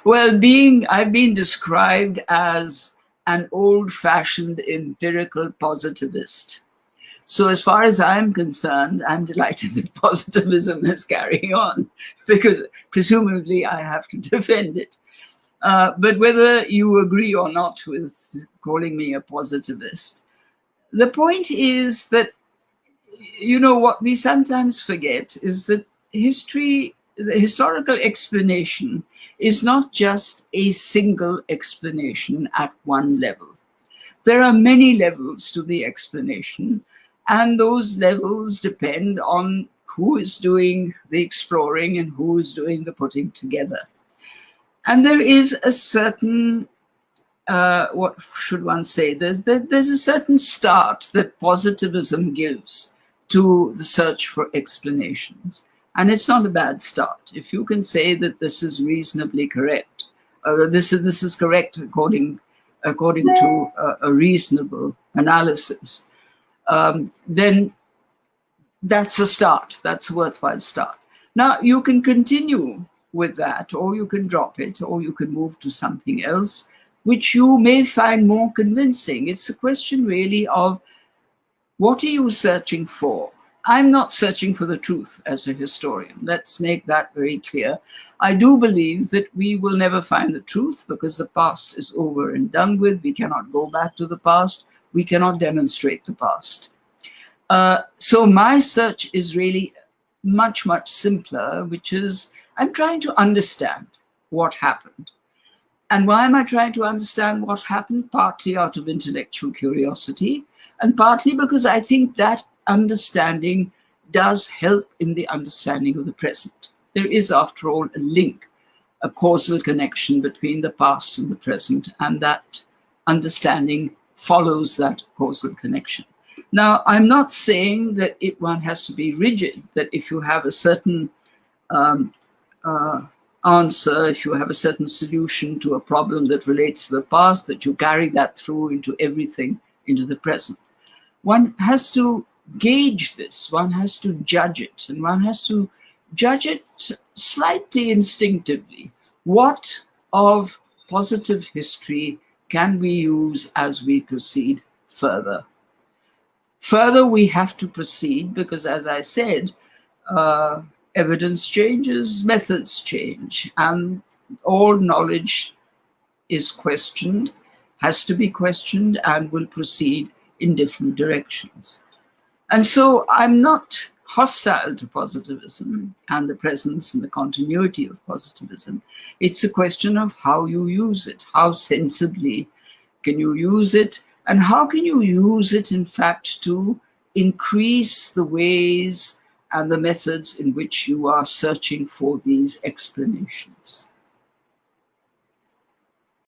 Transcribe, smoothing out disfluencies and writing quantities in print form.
Well, I've been described as an old-fashioned empirical positivist. So as far as I'm concerned, I'm delighted that positivism is carrying on, because presumably I have to defend it. But whether you agree or not with calling me a positivist, the point is that, what we sometimes forget is that the historical explanation is not just a single explanation at one level. There are many levels to the explanation, and those levels depend on who is doing the exploring and who is doing the putting together. And there is a certain, what should one say, there's a certain start that positivism gives to the search for explanations. And it's not a bad start. If you can say that this is reasonably correct, or this is correct according to a reasonable analysis, then that's a start. That's a worthwhile start. Now, you can continue with that, or you can drop it, or you can move to something else, which you may find more convincing. It's a question really of, what are you searching for? I'm not searching for the truth as a historian. Let's make that very clear. I do believe that we will never find the truth because the past is over and done with. We cannot go back to the past. We cannot demonstrate the past. So my search is really much, much simpler, which is I'm trying to understand what happened. And why am I trying to understand what happened? Partly out of intellectual curiosity, and partly because I think that understanding does help in the understanding of the present. There is, after all, a link, a causal connection between the past and the present, and that understanding follows that causal connection. Now, I'm not saying that one has to be rigid, that if you have a certain answer, if you have a certain solution to a problem that relates to the past, that you carry that through into everything, into the present. One has to gauge this, one has to judge it, and one has to judge it slightly instinctively. What of positive history can we use as we proceed further? Further, we have to proceed because, as I said, evidence changes, methods change, and all knowledge is questioned, has to be questioned, and will proceed in different directions. And so I'm not hostile to positivism and the presence and the continuity of positivism. It's a question of how you use it, how sensibly can you use it, and how can you use it, in fact, to increase the ways and the methods in which you are searching for these explanations.